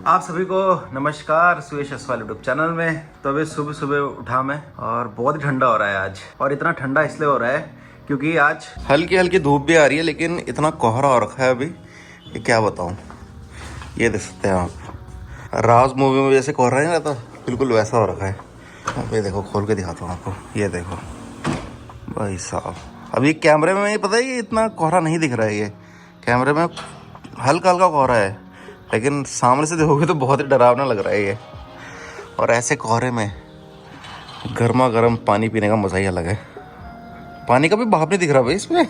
आप सभी को नमस्कार सुयश असवाल यूट्यूब चैनल में। तो अभी सुबह सुबह उठा मैं और बहुत ही ठंडा हो रहा है आज। और इतना ठंडा इसलिए हो रहा है क्योंकि आज हल्की हल्की धूप भी आ रही है, लेकिन इतना कोहरा हो रखा है अभी कि क्या बताऊं। ये देख सकते हैं आप, राज मूवी में जैसे कोहरा नहीं रहता, बिल्कुल वैसा हो रखा है। अब ये देखो, खोल के दिखाता हूँ आपको। ये देखो भाई साहब, अभी कैमरे में पता है ये इतना कोहरा नहीं दिख रहा है। ये कैमरे में हल्का हल्का कोहरा है, लेकिन सामने से देखोगे तो बहुत ही डरावना लग रहा है ये। और ऐसे कोहरे में गर्मा गर्म पानी पीने का मज़ा ही अलग है। पानी का भी भाप नहीं दिख रहा भाई इसमें।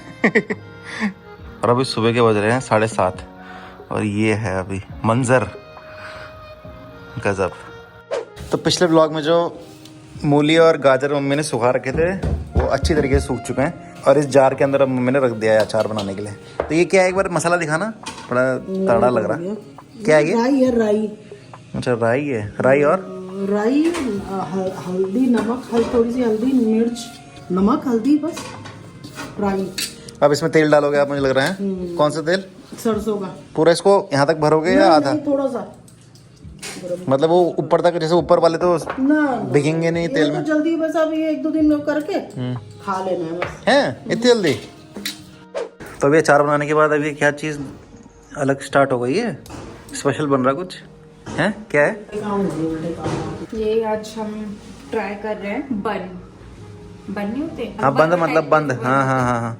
और अभी सुबह के बज रहे हैं 7:30 और ये है अभी मंजर गजब। तो पिछले ब्लॉग में जो मूली और गाजर मम्मी ने सुखा रखे थे वो अच्छी तरीके से सूख चुके हैं और इस जार के अंदर अब मम्मी ने रख दिया है अचार बनाने के लिए। तो ये क्या है, एक बार मसाला दिखाना, बड़ा तगड़ा लग रहा है। क्या है ये? राई है, राई। अच्छा राई है, राई और राई, हल्दी, नमक, थोड़ी सी हल्दी, मिर्च, नमक, हल्दी, बस राई। अब इसमें तेल डालोगे आप, मुझे लग रहा है। कौन सा तेल? सरसों का। पूरा इसको यहाँ तक भरोगे या आधा? थोड़ा सा, मतलब वो ऊपर तक, जैसे ऊपर वाले तो ना भिगेंगे नहीं तेल में। तो जल्दी बस अब ये 1-2 दिन में करके खा लेना है बस। हैं इतनी जल्दी? तो अभी अचार बनाने के बाद अभी क्या चीज़ अलग स्टार्ट हो गई है? स्पेशल बन रहा कुछ है? क्या है ये? आज हम ट्राई कर रहे हैं बन नहीं होते? हाँ बंद, मतलब बंद। हाँ हाँ हाँ हाँ।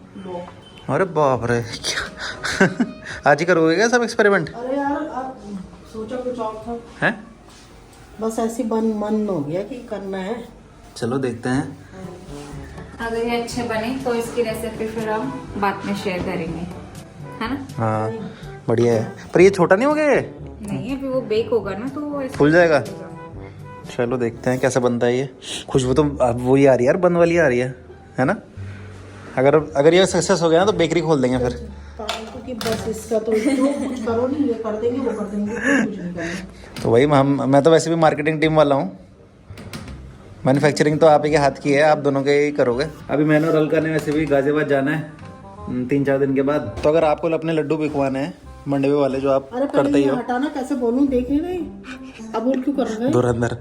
अरे बाप रे, क्या आज ही करोगे क्या सब एक्सपेरिमेंट? अरे यार अब सोचा कुछ और था, हैं? बस ऐसे मन हो गया कि करना है। चलो देखते हैं। अगर ये अच्छे बने तो इसकी रेसिपी फिर हम बाद में शेयर करेंगे, है ना? हाँ बढ़िया है, पर ये छोटा नहीं हो गया? नहीं, अभी वो बेक होगा ना तो फूल जाएगा। चलो देखते हैं कैसा बनता है ये। खुशबू तो अब वही आ रही है यार, बंद वाली आ रही है ना? अगर ये सक्सेस हो गया ना तो बेकरी खोल देंगे फिर। क्योंकि बस इसका तो कुछ करो नहीं, ये कर देंगे वो कर देंगे, कुछ नहीं करना। तो वही मैं तो वैसे भी मार्केटिंग टीम वाला हूँ। मैन्युफैक्चरिंग तो आप ही के हाथ की है, आप दोनों के ही करोगे। अभी मैंने और अलका ने वैसे भी गाजियाबाद जाना है 3-4 दिन के बाद। तो अगर आपको अपने लड्डू बिकवाने हैं मंडवे वाले जो आप करते ही हो। हटाना कैसे बोलूं, देख नहीं रही अब बोल क्यों कर रहे हैं? धुरंधर।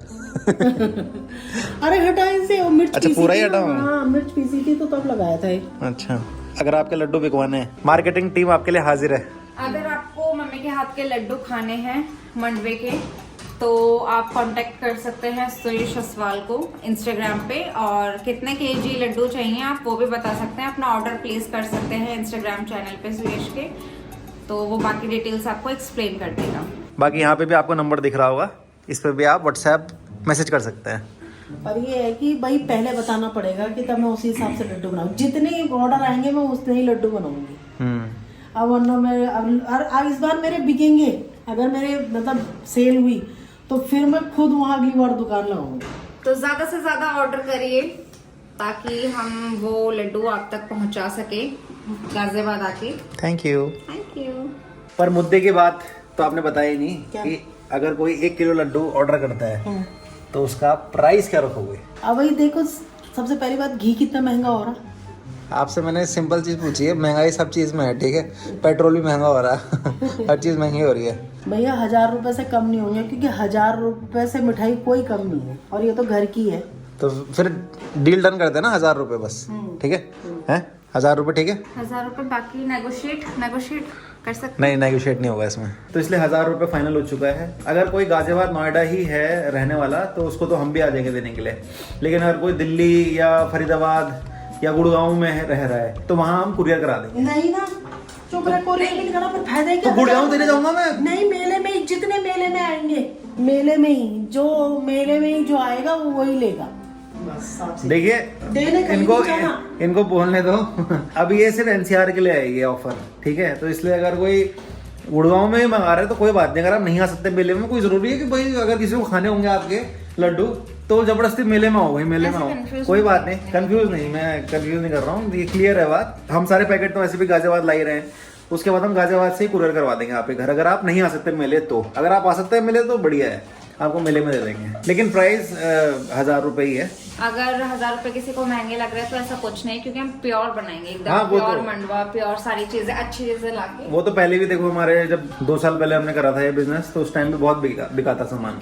अरे हटा इसे, वो मिर्च अच्छा पूरा ही हटाऊं? हाँ मिर्च पीसी थी तो तब लगाया था ये। अच्छा, अगर आपके लड्डू बिकवाने हैं, मार्केटिंग टीम आपके लिए हाजिर है। अगर आपको मम्मी के हाथ के लड्डू खाने हैं मंडवे के, तो आप कांटेक्ट कर सकते हैं सुयश असवाल को इंस्टाग्राम पे। और कितने केजी लड्डू चाहिए आप वो भी बता सकते हैं, अपना ऑर्डर प्लेस कर सकते हैं इंस्टाग्राम चैनल पे सुयश के, तो वो बाकी डिटेल्स आपको एक्सप्लेन कर देगा। बाकी यहाँ पे भी आपको नंबर दिख रहा होगा, इस पे भी आप व्हाट्सएप मैसेज कर सकते हैं। पर ये है कि भाई पहले बताना पड़ेगा कि तब मैं उसी हिसाब से लड्डू बनाऊँ। जितने ऑर्डर आएंगे मैं उतने ही लड्डू बनाऊंगी। अब वरना मैं इस बार मेरे बिकेंगे, अगर मेरे मतलब सेल हुई तो फिर मैं खुद वहाँ अगली बार दुकान लगाऊंगी। तो ज्यादा से ज्यादा ऑर्डर करिए ताकि हम वो लड्डू आप तक पहुंचा सके गाजियाबाद आके। Thank you. Thank you. पर मुद्दे की बात तो आपने बताया ही नहीं क्या? कि अगर कोई 1 किलो लड्डू ऑर्डर करता है तो उसका प्राइस क्या रखोगे? अब भाई देखो, सबसे पहली बात, घी कितना महंगा हो रहा है। आपसे मैंने सिंपल चीज पूछी है, महंगाई सब चीज में है, ठीक है? पेट्रोल भी महंगा हो रहा है। हर चीज महंगी हो रही है भैया। 1000 रुपए से कम नहीं होंगे, क्योंकि 1000 रुपए से मिठाई कोई कम नहीं है, और ये तो घर की है। तो फिर डील डन कर देना 1000 रुपए बस, ठीक है? हैं 1000 रुपए, ठीक है? 1000 रुपए, बाकी नेगोशिएट कर सकते। नहीं नेगोशिएट नहीं होगा इसमें, तो इसलिए 1000 रुपए फाइनल हो चुका है। अगर कोई गाजियाबाद नोएडा ही है रहने वाला तो उसको तो हम भी आ जाएंगे देने के लिए। लेकिन अगर कोई दिल्ली या फरीदाबाद या गुड़गांव में रह रहा है तो वहाँ हम कुरियर करा देंगे। नहीं ना, चुप रहे, कोरियर नहीं करना, पर फायदा क्या? तो गुड़गांव देने जाऊंगा मैं। नहीं, मेले में ही, जितने मेले में आएंगे, मेले में ही जो आएगा वो वही लेगा। देखिए इनको इनको बोलने दो। अब ये सिर्फ एनसीआर के लिए आएगी ऑफर, ठीक है? तो इसलिए अगर कोई गुड़गांव में मंगा रहे हैं तो कोई बात नहीं। अगर आप नहीं आ सकते मेले में, कोई जरूरी है कि भाई अगर किसी को खाने होंगे आपके लड्डू तो जबरदस्ती मेले में आओ, भाई मेले में आओ, कोई बात नहीं। कंफ्यूज नहीं, मैं कंफ्यूज नहीं कर रहा हूँ, ये क्लियर है बात। हम सारे पैकेट तो वैसे भी गाजियाबाद ला ही रहे हैं, उसके बाद हम गाजियाबाद से ही कुरियर करवा देंगे आपके घर, अगर आप नहीं आ सकते मेले तो। अगर आप आ सकते हैं मेले तो बढ़िया है। आपको मेले में दे देंगे। लेकिन प्राइस 1000 रुपये ही है। अगर 1000 रुपए किसी को महंगे लग रहे हैं तो ऐसा कुछ नहीं, क्योंकि हम प्योर बनाएंगे एकदम। हाँ, वो प्योर तो- मंडवा, प्योर सारी चीजें, अच्छी चीजें लाके। वो तो पहले भी देखो, हमारे जब 2 साल पहले हमने करा था ये बिजनेस, तो उस टाइम पे बहुत बिका था सामान।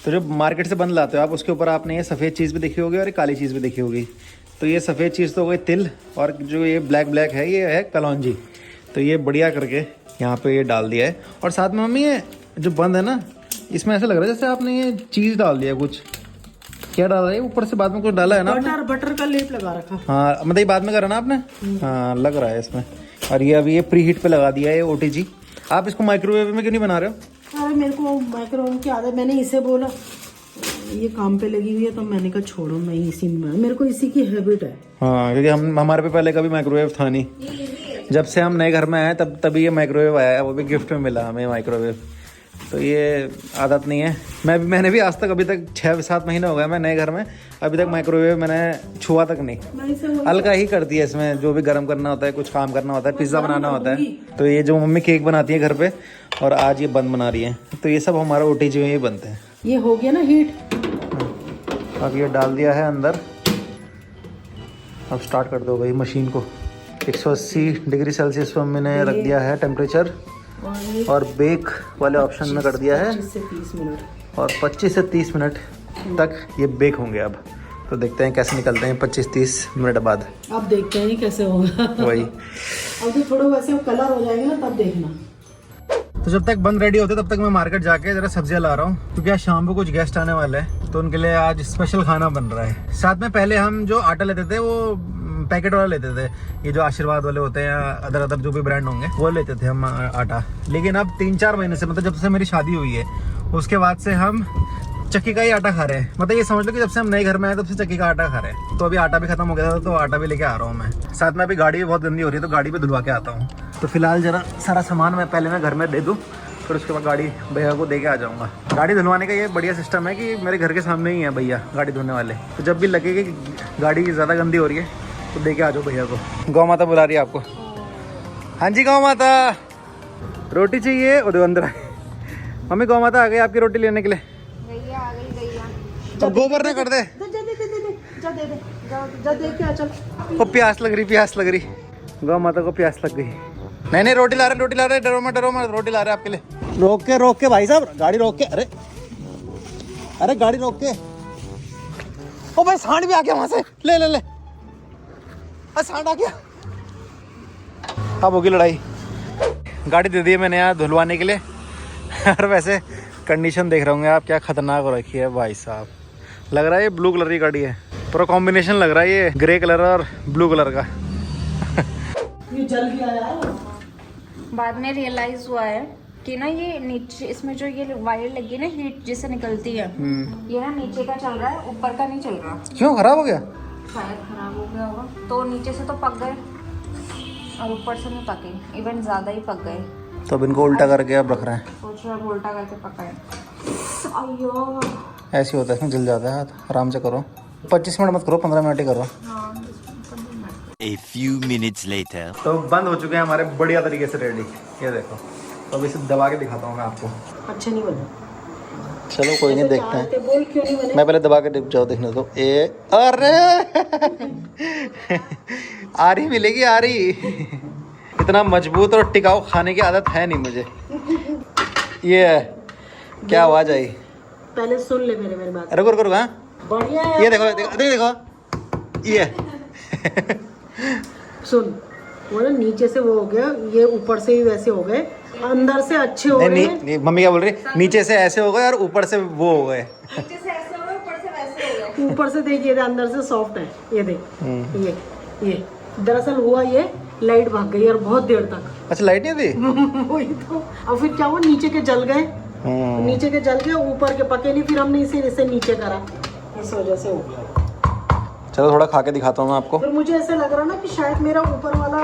तो जब मार्केट से बंद लाते हो आप, उसके ऊपर आपने ये सफ़ेद चीज़ भी देखी होगी और ये काली चीज़ भी देखी होगी। तो ये सफ़ेद चीज़ तो हो गई तिल, और जो ये ब्लैक है ये है कलौंजी। तो ये बढ़िया करके यहाँ पे ये डाल दिया है। और साथ में मम्मी ये जो बंद है ना, इसमें ऐसा लग रहा है जैसे आपने ये चीज़ डाल दिया कुछ। क्या डाला है ऊपर से? बाद में कुछ डाला है ना आपने? बटर का लेप लगा रखा। हाँ, मतलब ये बाद में करा ना आपने? हाँ, लग रहा है इसमें। और ये अभी ये प्री हीट पे लगा दिया है OTG। आप इसको माइक्रोवेव में क्यों नहीं बना रहे हो? अरे मेरे को माइक्रोवेव की आदत, मैंने इसे बोला ये काम पे लगी हुई है तो मैंने कहा छोड़ो, मैं इसी में, मेरे को इसी की हैबिट है। हाँ, क्योंकि हमारे पे पहले कभी माइक्रोवेव था नहीं। जब से हम नए घर में आए तभी ये माइक्रोवेव आया है, वो भी गिफ्ट में मिला हमें माइक्रोवेव। तो ये आदत नहीं है। मैंने भी आज तक, अभी तक 6-7 महीने हो गए मैं नए घर में, अभी तक माइक्रोवेव मैंने छुआ तक नहीं। मैं इसे वही- हल्का ही कर दिया इसमें, जो भी गर्म करना होता है, कुछ काम करना होता है, पिज्ज़ा बनाना होता है। तो ये जो मम्मी केक बनाती है घर पे, और आज ये बंद बना रही है, तो ये सब हमारा OTG में ही बनते हैं। ये हो गया ना हीट। अब ये डाल दिया है अंदर। अब स्टार्ट कर दो भाई मशीन को। 180 डिग्री सेल्सियस पर मैंने रख दिया है टेम्परेचर, और ये और बेक वाले ऑप्शन में कर दिया है। 25 से 30 मिनट। और 25 से 30 मिनट तक ये बेक होंगे। अब तो देखते हैं कैसे निकलते हैं 25-30 मिनट बाद। अब देखते हैं कैसे होगा। वही। अब तो थोड़ा वैसे कलर हो जाएगा ना, तब देखना। तो जब तक बंद रेडी होते तब तक मैं मार्केट जाके जरा सब्जियां ला रहा हूँ, क्योंकि आज शाम को कुछ गेस्ट आने वाले हैं, तो उनके लिए आज स्पेशल खाना बन रहा है। साथ में पहले हम जो आटा लेते थे वो पैकेट वाला लेते थे, ये जो आशीर्वाद वाले होते हैं या अदर जो भी ब्रांड होंगे वो लेते थे हम आटा। लेकिन अब 3-4 महीने से, मतलब जब से मेरी शादी हुई है उसके बाद से हम चक्की का ही आटा खा रहे हैं। मतलब ये समझ लो कि जब से हम नए घर में आए तब से चक्की का आटा खा रहे हैं। तो अभी आटा भी खत्म हो गया था, तो आटा भी लेके आ रहा हूँ मैं। साथ में अभी गाड़ी भी बहुत गंदी हो रही है, तो गाड़ी भी धुलवा के आता हूँ। तो फिलहाल जरा सारा सामान मैं पहले घर में दे दूँ, फिर उसके बाद गाड़ी भैया को दे के आ जाऊँगा। गाड़ी धुलवाने का ये बढ़िया सिस्टम है कि मेरे घर के सामने ही है भैया गाड़ी धोने वाले, तो जब भी लगे कि गाड़ी ज़्यादा गंदी हो रही है तो दे के आ जाओ भैया को। गौ माता बुला रही है आपको। हाँ जी गौ माता, रोटी चाहिए? उधर अंदर आए। मम्मी गौ माता आ गई आपकी रोटी लेने के लिए। गैया आ गई, गैया। तो गोबर न कर दे। जा दे के आ चल। वो प्यास लग रही। गौ माता को प्यास लग गई। नहीं रोटी ला रहे, डरो मत, रोटी ला रहे आपके लिए। रोक के भाई साहब, गाड़ी रोक के। अरे गाड़ी रोक के। ओ भाई सांड भी आ गया वहां से। ले सांड आ गया। अब होगी लड़ाई। गाड़ी दे दी है मैंने यहाँ धुलवाने के लिए। और वैसे कंडीशन देख रहे होंगे आप, क्या खतरनाक हो रखी है भाई साहब। लग रहा है ये ब्लू कलर की गाड़ी है, पूरा कॉम्बिनेशन लग रहा है ये ग्रे कलर और ब्लू कलर का। ये जल गया यार। बाद में रियलाइज हुआ है कि ना ये नीचे, इसमें जो ये वायर लगी ना, हीट जिससे निकलती है, ये ना नीचे का चल रहा है, ऊपर का नहीं चल रहा। क्यों, खराब हो गया? शायद खराब हो गया होगा। तो नीचे से तो पक गए और ऊपर से नहीं पके, इवन ज्यादा ही पक गए। तो अब इनको उल्टा करके अब रख रहे हैं। सोच रहा उल्टा करके पकाए। अयो, ऐसे होता है, इसमें जल जाता है हाथ। आराम से करो, 25 मिनट मत करो, 15 मिनट ही करो। A few minutes later. तो बंद हो चुके हैं हमारे बढ़िया तरीके से रेडी। ये देखो, तो अब इसे दबा के दिखाता हूँ मैं आपको। अच्छे नहीं बने। चलो कोई नहीं, देखते हैं। बोल क्यों नहीं बने? मैं पहले दबा के डिप जाओ, देखने दो। अरे आरी मिलेगी, आरी। इतना मजबूत और टिकाऊ खाने की आदत है नहीं मुझे। ये है क्या आवाज आई? पहले सुन ले मेरे बात। रुको हाँ, बढ़िया है। ये देखो ये सुन, वो ना नीचे से वो हो गया, ये ऊपर से भी वैसे हो गए, अंदर से अच्छे हो गए। नहीं, मम्मी क्या बोल रही? नीचे से ऐसे हो गए और ऊपर से वो हो गए। नीचे से ऐसे हो गए, ऊपर से वैसे हो गए। ऊपर से देखिए, अंदर से सॉफ्ट है। ये देख, ये दरअसल हुआ ये, लाइट भाग गई और बहुत देर तक। अच्छा, लाइट नहीं थी? वही तो। और फिर क्या हुआ, नीचे के जल गए, नीचे के जल गए, ऊपर के पके नहीं। फिर हमने इसे नीचे करा, इस वजह से हो गया। चलो थोड़ा खा के दिखाता हूँ मैं आपको। फिर मुझे ऐसा लग रहा ना कि शायद मेरा ऊपर वाला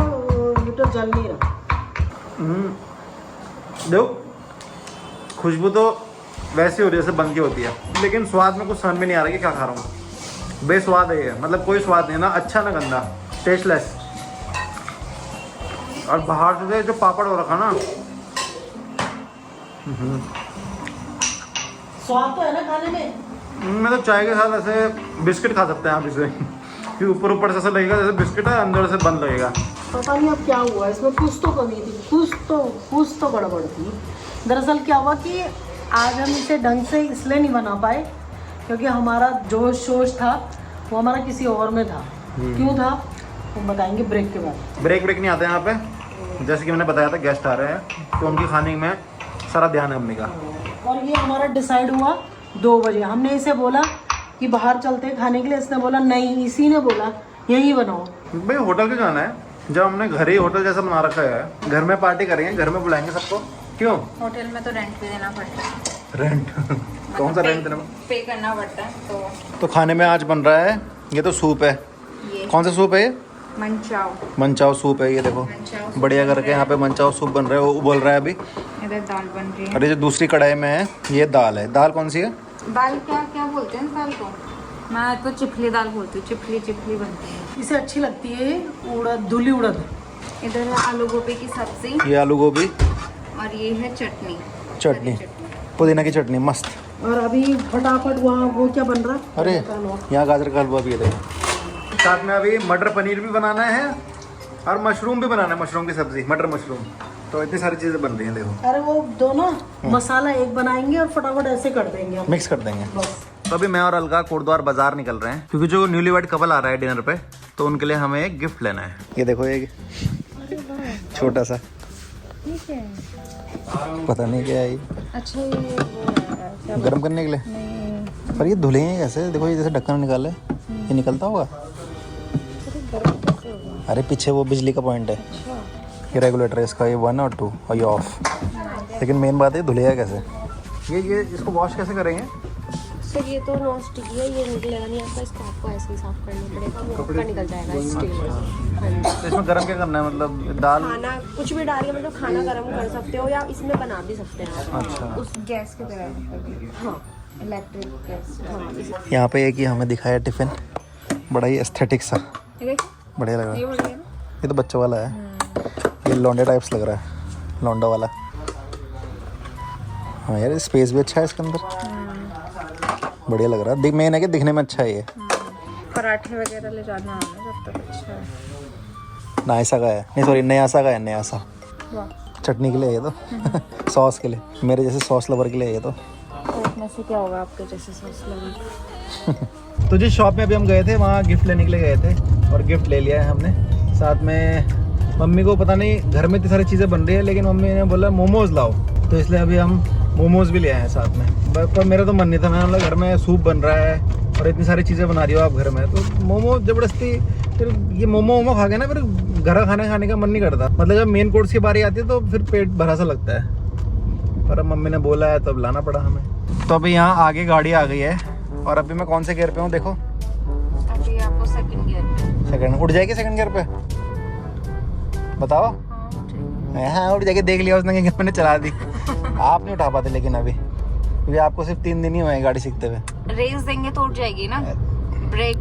हीटर जल नहीं रहा। देखो, खुशबू तो वैसी हो रही है जैसे बन की होती है, लेकिन स्वाद में कुछ समझ में नहीं आ रहा कि क्या खा रहा हूँ। बेस्वाद है ये, मतलब कोई स्वाद नहीं है ना, अच्छा ना गंदा, टेस्टलेस। और बाहर से जो पापड़ हो रखा ना, स्वाद तो है ना खाने में। मैं तो चाय के साथ ऐसे बिस्किट खा सकते हैं आप इसे, कि ऊपर ऊपर से ऐसा लगेगा जैसे बिस्किट है, अंदर से बंद लगेगा। पता नहीं अब क्या हुआ, इसमें कुछ तो कमी थी, कुछ तो गड़बड़ थी। दरअसल क्या हुआ कि आज हम इसे ढंग से इसलिए नहीं बना पाए क्योंकि हमारा जोश शोश था वो हमारा किसी और में था। क्यों था वो बताएंगे ब्रेक के बाद। ब्रेक नहीं आते यहाँ पे, जैसे कि मैंने बताया था गेस्ट आ रहे हैं तो उनकी खाने में सारा ध्यान है मम्मी का। और ये हमारा डिसाइड हुआ 2 बजे। हमने इसे बोला कि बाहर चलते हैं खाने के लिए, इसने बोला नहीं, इसी ने बोला यही बनाओ। भाई होटल क्यों जाना है जब हमने घर ही होटल जैसा बना रखा है, घर में पार्टी करेंगे, घर में बुलाएंगे सबको, क्यों? होटल में तो रेंट भी देना पड़ता है। रेंट कौन सा रेंट देना? पे करना पड़ता है। तो खाने में आज बन रहा है, ये तो सूप है। ये कौन सा सूप है ये? मंचाओ सूप है, ये देखो मंचाओ बढ़िया करके यहाँ पे मंचाओ सूप बन रहा है, वो उबल रहा है अभी। इधर दाल बन रही है। और ये जो दूसरी कढ़ाई में है ये दाल है। दाल कौन सी है? दाल क्या बोलते हैं इस दाल को? मैं तो चिपली दाल बोलती हूँ। चिपली बनती है। इसे अच्छी लगती है उड़द, धुली उड़द। इधर है आलू गोभी की सब्जी ये आलू गोभी, और ये है चटनी पुदीना की चटनी मस्त। और अभी फटाफट वहाँ वो क्या बन रहा? अरे यहाँ गाजर का हलवा भी है देखो। साथ में अभी मटर पनीर भी बनाना है और मशरूम भी बनाना है, मशरूम की सब्जी, मटर मशरूम। तो इतनी सारी चीज़ें बन रही हैं देखो। अरे वो दोनों मसाला एक बनाएंगे और फटाफट ऐसे कर देंगे हम। मिक्स कर देंगे। बस। तो अभी मैं और अलका कोटद्वार बाजार निकल रहे हैं क्योंकि जो न्यूली वेड कपल आ रहा है डिनर पे, तो उनके लिए हमें एक गिफ्ट लेना है। ये देखो ये छोटा सा, पता नहीं क्या है ये। अच्छा ये गर्म करने के लिए। पर ये धुलेंगे कैसे? देखो ये जैसे ढक्कन निकाले, ये निकलता होगा। अरे पीछे वो बिजली का पॉइंट है, ये रेगुलेटर है इसका, ये 1 और 2 और ये ऑफ। लेकिन मेन बात है धुलेगा कैसे? ये इसको वॉश कैसे करेंगे? सर ये तो नॉन स्टिक है, ये निकलेगा नहीं आपका, इसको आपको ऐसे ही साफ करना पड़ेगा, वो आपका निकल जाएगा स्टील। तो इसमें गर्म क्या करना है? मतलब दाल खाना कुछ भी डाल के मतलब खाना गर्म कर सकते हो या इसमें बना भी सकते हैं। अच्छा। उस गैस की तरह। हाँ इलेक्ट्रिक गैस। हाँ यहाँ पे एक ही हमें दिखाया टिफिन, बड़ा ही एस्थेटिक सा, ये बढ़िया लग रहा है। बढ़िया। ये तो बच्चों वाला है, ये लौंडे टाइप्स लग रहा है, लौंडा वाला। हाँ यार स्पेस भी अच्छा है इसके अंदर, बढ़िया लग रहा है। मेन है कि दिखने में अच्छा है ये। पराठे वगैरह ले जाना है जब तक। अच्छा है। नायसा का है, नहीं सॉरी नयासा का है, नयासा। वाह। चटनी के लिए ये तो सॉस के लिए, मेरे जैसे सॉस लवर के लिए ये तो। में से क्या होगा आपके जैसे सॉस लगे? तो जिस शॉप में अभी हम गए थे वहाँ गिफ्ट लेने के लिए गए थे और गिफ्ट ले लिया है हमने। साथ में मम्मी को पता नहीं घर में इतनी सारी चीज़ें बन रही है, लेकिन मम्मी ने बोला मोमोज लाओ, तो इसलिए अभी हम मोमोज भी ले आए हैं साथ में। पर मेरा तो मन नहीं था, मैंने बोला घर में सूप बन रहा है और इतनी सारी चीज़ें बना रही हो आप घर में, तो मोमो ज़बरदस्ती फिर ये मोमो खा के ना फिर घर खाने का मन नहीं करता। मतलब जब मेन कोर्स की बारी आती है तो फिर पेट भरा सा लगता है, पर अब मम्मी ने बोला है तो अब लाना पड़ा हमें। तो अभी यहाँ आगे गाड़ी आ गई है और अभी मैं कौन से गियर पे हूँ देखो। अभी आपको सेकंड गियर पे। सेकंड उठ जाएगी सेकंड गियर पे, बताओ। हाँ उठ जाएगी, देख लिया उसने कि मैंने चला दी। आप नहीं उठा पाते लेकिन अभी, क्योंकि आपको सिर्फ 3 दिन ही हुए हैं गाड़ी सीखते हुए। रेस देंगे तो उठ जाएगी ना। ब्रेक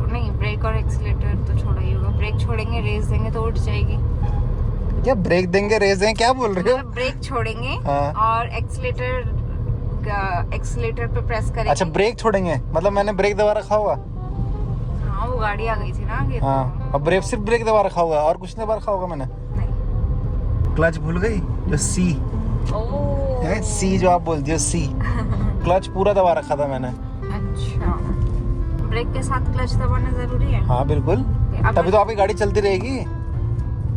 नहीं, ब्रेक और एक्सीलेटर तो छोड़ा ही होगा। ब्रेक छोड़ेंगे, रेस देंगे तो उठ जाएगी। क्या ब्रेक देंगे रेस देंगे, क्या बोल रहे हो? मतलब ब्रेक छोड़ेंगे हाँ। और एक्सीलेटर पे प्रेस करेंगे। अच्छा ब्रेक छोड़ेंगे, मतलब मैंने ब्रेक दबा रखा होगा। हाँ वो गाड़ी आ गई थी ना आगे। हाँ अब ब्रेक सिर्फ ब्रेक दबा रखा होगा और कुछ नहीं दबा रखा होगा मैंने। नहीं। क्लच भूल गई, जो सी है, सी जो आप बोलती हो सी, क्लच पूरा दबा रखा था मैंने। अच्छा ब्रेक के साथ क्लच दबाना जरूरी है? हाँ बिल्कुल, तभी तो आपकी गाड़ी चलती रहेगी,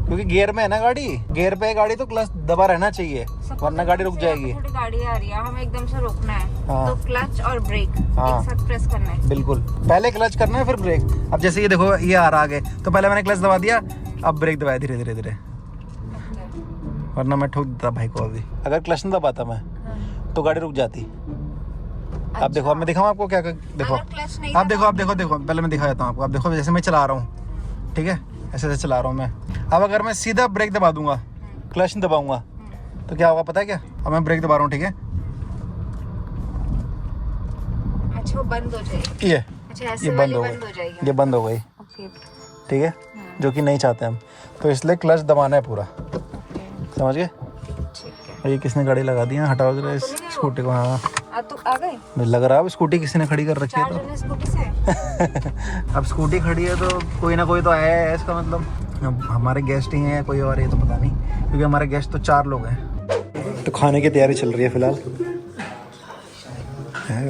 क्योंकि गियर में है ना गाड़ी, गियर पे है गाड़ी तो क्लच दबा रहना चाहिए, वरना गाड़ी रुक जाएगी। थोड़ी गाड़ी आ रही है, हमें एकदम से रोकना है। हाँ। तो क्लच और ब्रेक हाँ। एक साथ प्रेस करना है। बिल्कुल, पहले क्लच करना है फिर ब्रेक। अब जैसे ये देखो ये आ रहा आगे, तो पहले मैंने क्लच दबा दिया, अब ब्रेक दबाया धीरे धीरे धीरे, वरना मैं ठोक देता भाई को। अभी अगर क्लच नहीं दबाता मैं तो गाड़ी रुक जाती। अब देखो, अब मैं दिखाऊं आपको क्या, देखो आप देखो पहले मैं दिखा देता हूँ आपको। अब देखो जैसे मैं चला रहा हूँ, ठीक है, ऐसे ऐसे चला रहा हूँ मैं। अब अगर मैं सीधा ब्रेक दबा दूंगा, क्लच नहीं दबाऊंगा, तो क्या होगा पता है क्या? अब मैं ब्रेक दबा रहा हूँ, ठीक है, अच्छा वो बंद हो जाएगी। ये अच्छा ऐसे ये बंद हो गई, ये बंद हो गई, ओके। ठीक है, जो कि नहीं चाहते हम, तो इसलिए क्लच दबाना है पूरा, समझ गए? ठीक है। और ये किसने गाड़ी लगा दी है, हटाओ जरा इस स्कूटी को। हाँ तो आ गए। मुझे लग रहा है अब स्कूटी किसी ने खड़ी कर रखी है 4 जने स्कूटी से अब स्कूटी खड़ी है तो कोई ना कोई तो आया है, इसका मतलब अब हमारे गेस्ट ही हैं कोई और, ये तो पता नहीं, क्योंकि हमारे गेस्ट तो 4 लोग हैं। तो खाने की तैयारी चल रही है फिलहाल।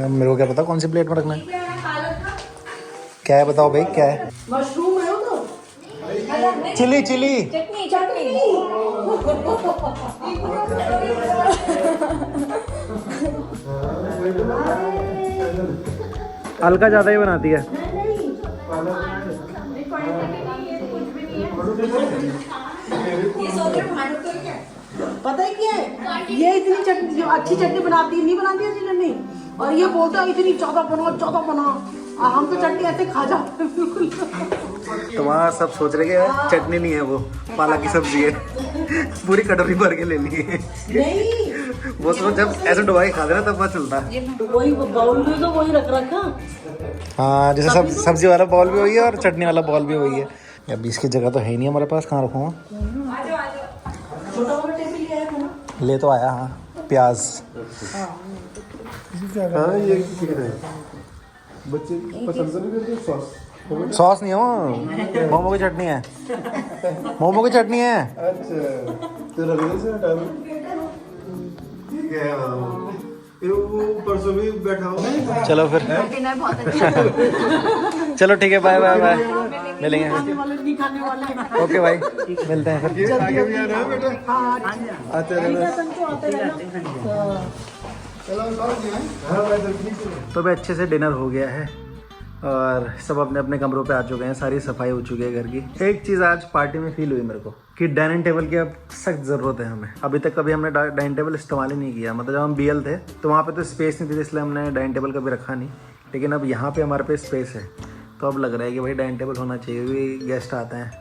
मेरे को क्या पता कौन सी प्लेट में रखना है, क्या है बताओ भाई, क्या है? मशरूम है वो तो चिली चिली चटनी चटनी। हल्का ज़्यादा ही बनाती है। पता है क्या है, ये इतनी चटनी जो अच्छी चटनी बनाती है, नहीं बनाती अच्छी चटनी, और ये बोलता है इतनी ज़्यादा बना, और हम तो चटनी ऐसे खा जाते हैं बिल्कुल। तो वहाँ सब सोच रहे कि चटनी नहीं है वो पालक की सब्जी है, पूरी कटोरी भर के ले ली है। नहीं वो सोच जब ऐसे डुबा के खा देना तब पता चलता। तो वही बाउल में तो वही रख रखा। हाँ जैसे सब्जी वाला बॉल भी वही है और चटनी वाला बॉल भी वही है। अब इसकी जगह तो है ही नहीं हमारे पास, कहाँ रखूँगा? छोटा वाला टेबल ले आया था ना, ले तो आया। हाँ प्याज बच्चे पसंद नहीं करते सॉस। सॉस नहीं है वो, मोमो की चटनी है, मोमो की चटनी है। अच्छा तो रगड़े से हटा दो। ठीक है ये वो परसों भी बैठा हो। चलो फिर डिनर बहुत अच्छा। चलो ठीक है, बाय बाय बाय, मिलेंगे। खाने वाले नहीं खाने वाले। ओके भाई, मिलते हैं फिर। ये आगे भी आ रहा है बेटा। हाँ आते रहना। संतो आते रहना। चलो हाँ भाई ठीक है। तो भाई अच्छे से डिनर हो गया है और सब अपने अपने कमरों पे आ चुके हैं, सारी सफाई हो चुकी है घर की। एक चीज़ आज पार्टी में फील हुई मेरे को कि डाइनिंग टेबल की अब सख्त ज़रूरत है हमें। अभी तक कभी हमने डाइनिंग टेबल इस्तेमाल ही नहीं किया, मतलब जब हम BL थे तो वहाँ पे तो स्पेस नहीं थी, इसलिए हमने डाइनिंग टेबल कभी रखा नहीं। लेकिन अब यहाँ पे हमारे पे स्पेस है, तो अब लग रहा है कि भाई डाइनिंग टेबल होना चाहिए, क्योंकि गेस्ट आते हैं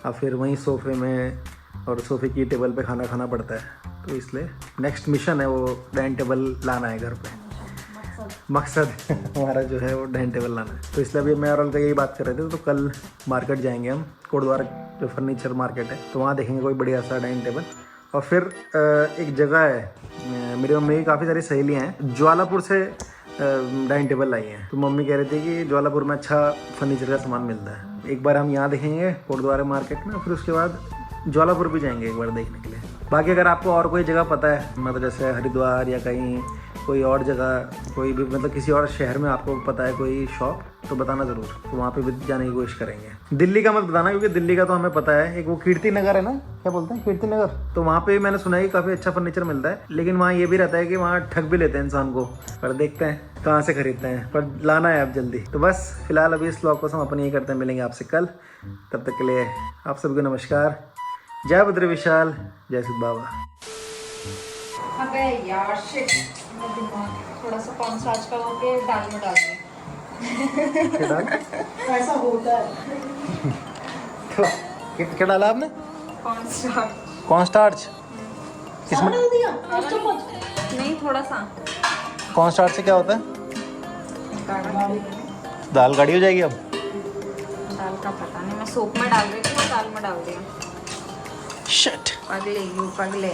अब फिर वहीं सोफे में और सोफे की टेबल पे खाना खाना पड़ता है। तो इसलिए नेक्स्ट मिशन है वो डाइनिंग टेबल लाना है घर पे। मकसद हमारा जो है वो डाइनिंग टेबल लाना है। तो इसलिए अभी मैं और अलका यही बात कर रहे थे, तो कल मार्केट जाएंगे हम, कोटद्वार जो फर्नीचर मार्केट है, तो वहाँ देखेंगे कोई बढ़िया सा डाइनिंग टेबल। और फिर एक जगह है, मेरी मम्मी की काफ़ी सारी सहेलियाँ हैं ज्वालापुर से डाइनिंग टेबल लाई हैं। तो मम्मी कह रही थी कि ज्वालापुर में अच्छा फर्नीचर का सामान मिलता है। एक बार हम यहाँ देखेंगे कोटद्वार मार्केट में, फिर उसके बाद ज्वालापुर भी जाएंगे एक बार देखने के लिए। बाकी अगर आपको और कोई जगह पता है, मतलब जैसे हरिद्वार या कहीं कोई और जगह, कोई भी मतलब किसी और शहर में आपको पता है कोई शॉप, तो बताना ज़रूर, तो वहाँ पे भी जाने की कोशिश करेंगे। दिल्ली का मत बताना, क्योंकि दिल्ली का तो हमें पता है, एक वो कीर्ति नगर है ना, क्या बोलते हैं कीर्ति नगर, तो वहाँ पे मैंने सुना है कि काफ़ी अच्छा फर्नीचर मिलता है। लेकिन वहाँ ये भी रहता है कि वहाँ ठग भी लेते हैं इंसान को, पर देखते हैं कहाँ से खरीदते हैं, पर लाना है अब जल्दी। तो बस फिलहाल अभी इस ब्लॉग को हम अपन ये करते हैं, मिलेंगे आपसे कल। तब तक के लिए आप सबको नमस्कार, जय बद्री विशाल, जय सिद्ध बाबा। अबे यार शिट, थोड़ा सा कॉर्न स्टार्च का वो के दाल में डाल दिया। ऐसा होता है। तो क्या डाला आपने? Corn starch. कॉर्न स्टार्च किसमें? डाल दिया 1 चम्मच। नहीं थोड़ा सा। कॉर्न स्टार्च से क्या होता है? गाढ़ा दाल गाढ़ी हो जाएगी अब? दाल का पता नहीं, मैं सोप में डाल रही थी, दाल में डाल दिया। शिट। पगले यू पगले।